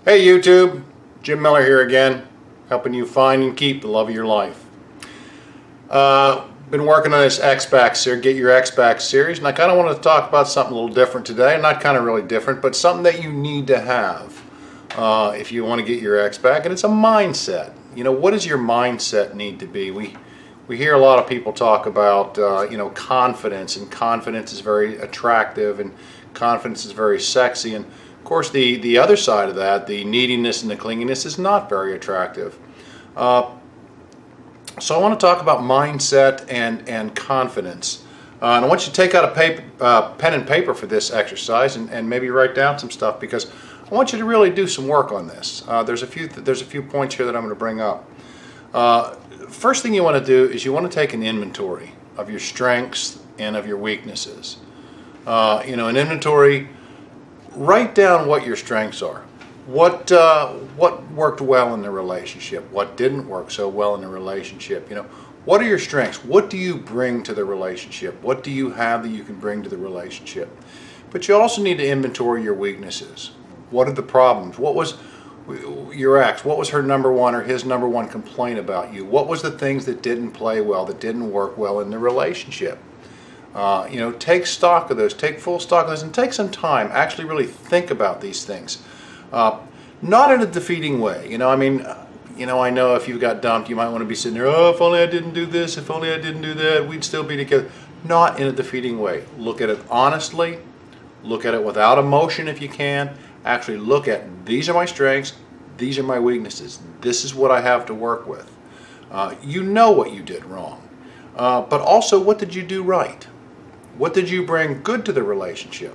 Hey YouTube, Jim Miller here again, helping you find and keep the love of your life. Been working on this X-Back series, Get Your X-Back series, and I kind of wanted to talk about something a little different today. Not kind of really different, but something that you need to have if you want to get your X-Back, and it's a mindset. You know, what does your mindset need to be? We hear a lot of people talk about confidence, and confidence is very attractive, and confidence is very sexy, and of course the other side of that, the neediness and the clinginess, is not very attractive. So I want to talk about mindset and confidence. And I want you to take out a pen and paper for this exercise and maybe write down some stuff, because I want you to really do some work on this. There's a few points here that I'm going to bring up. First thing you want to do is you want to take an inventory of your strengths and of your weaknesses. An inventory. Write down what your strengths are. What worked well in the relationship? What didn't work so well in the relationship? What are your strengths? What do you bring to the relationship? What do you have that you can bring to the relationship? But you also need to inventory your weaknesses. What are the problems? What was your ex? What was her number one or his number one complaint about you? What was the things that didn't play well, that didn't work well in the relationship? Take stock of those, take full stock of those, and take some time. Actually really think about these things. Not in a defeating way. I know if you got dumped, you might want to be sitting there, oh, if only I didn't do this, if only I didn't do that, we'd still be together. Not in a defeating way. Look at it honestly. Look at it without emotion if you can. Actually look at, these are my strengths, these are my weaknesses. This is what I have to work with. You know what you did wrong. But also, what did you do right? What did you bring good to the relationship?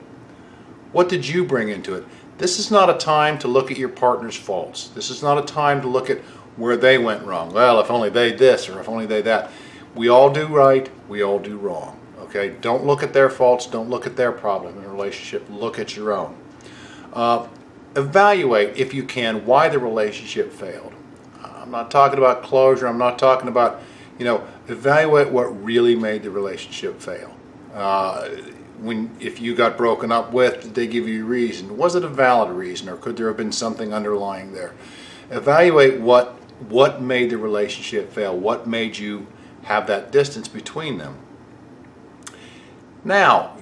What did you bring into it? This is not a time to look at your partner's faults. This is not a time to look at where they went wrong. Well, if only they this or if only they that. We all do right, we all do wrong. Okay? Don't look at their faults, don't look at their problem in a relationship, look at your own. Evaluate, if you can, why the relationship failed. I'm not talking about closure, I'm not talking about, evaluate what really made the relationship fail. If you got broken up with, did they give you a reason? Was it a valid reason, or could there have been something underlying there? Evaluate what made the relationship fail, what made you have that distance between them. Now,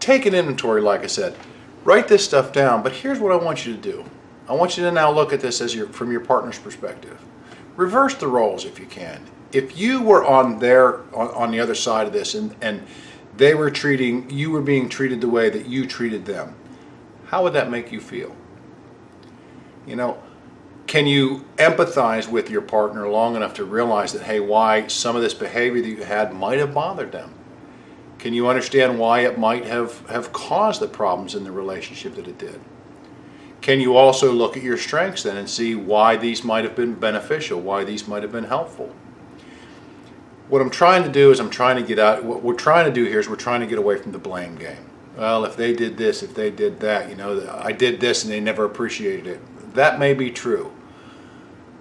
take an inventory, like I said. Write this stuff down, but here's what I want you to do. I want you to now look at this from your partner's perspective. Reverse the roles if you can. If you were on the other side of this, and you were being treated the way that you treated them, how would that make you feel? Can you empathize with your partner long enough to realize that, hey, why some of this behavior that you had might have bothered them? Can you understand why it might have caused the problems in the relationship that it did? Can you also look at your strengths then and see why these might have been beneficial, why these might have been helpful? What I'm trying to do is what we're trying to do here is we're trying to get away from the blame game. Well, if they did this, if they did that, I did this and they never appreciated it. That may be true.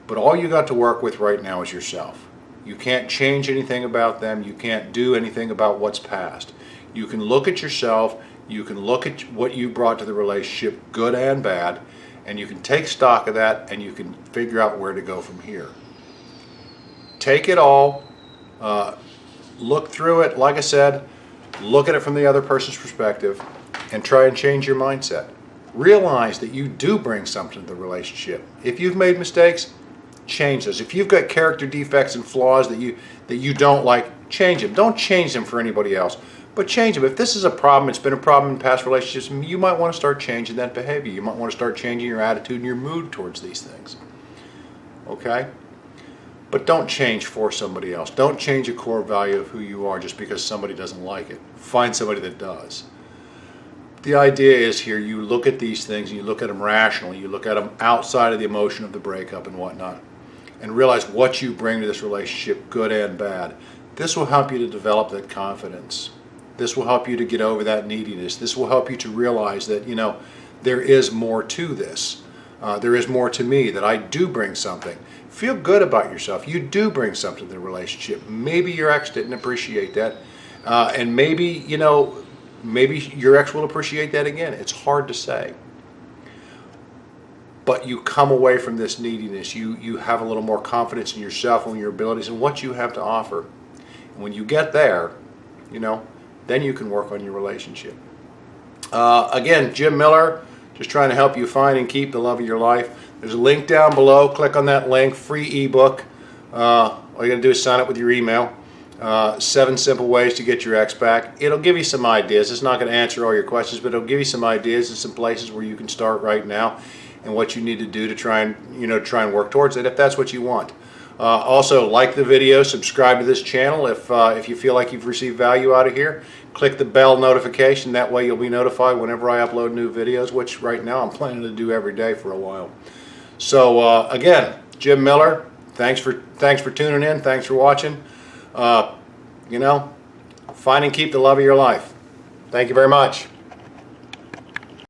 But all you got to work with right now is yourself. You can't change anything about them. You can't do anything about what's past. You can look at yourself. You can look at what you brought to the relationship, good and bad, and you can take stock of that, and you can figure out where to go from here. Take it all. Look through it, like I said, look at it from the other person's perspective, and try and change your mindset. Realize that you do bring something to the relationship. If you've made mistakes, change those. If you've got character defects and flaws that you don't like, change them. Don't change them for anybody else, but change them. If this is a problem, it's been a problem in past relationships, you might want to start changing that behavior. You might want to start changing your attitude and your mood towards these things. Okay? But don't change for somebody else. Don't change a core value of who you are just because somebody doesn't like it. Find somebody that does. The idea is here, you look at these things and you look at them rationally. You look at them outside of the emotion of the breakup and whatnot, and realize what you bring to this relationship, good and bad. This will help you to develop that confidence. This will help you to get over that neediness. This will help you to realize that, there is more to this. There is more to me, that I do bring something. Feel good about yourself. You do bring something to the relationship. Maybe your ex didn't appreciate that. And maybe your ex will appreciate that again. It's hard to say. but you come away from this neediness. You have a little more confidence in yourself and your abilities and what you have to offer. And when you get there, you know, then you can work on your relationship. Again, Jim Miller, just trying to help you find and keep the love of your life. There's a link down below. Click on that link, free ebook. All you gotta do is sign up with your email. 7 simple ways to get your ex back. It'll give you some ideas. It's not going to answer all your questions, but it'll give you some ideas and some places where you can start right now, and what you need to do to try and work towards it if that's what you want. Also, like the video, subscribe to this channel if you feel like you've received value out of here. Click the bell notification. That way you'll be notified whenever I upload new videos, which right now I'm planning to do every day for a while. So again, Jim Miller, thanks for tuning in. Thanks for watching. You know, find and keep the love of your life. Thank you very much.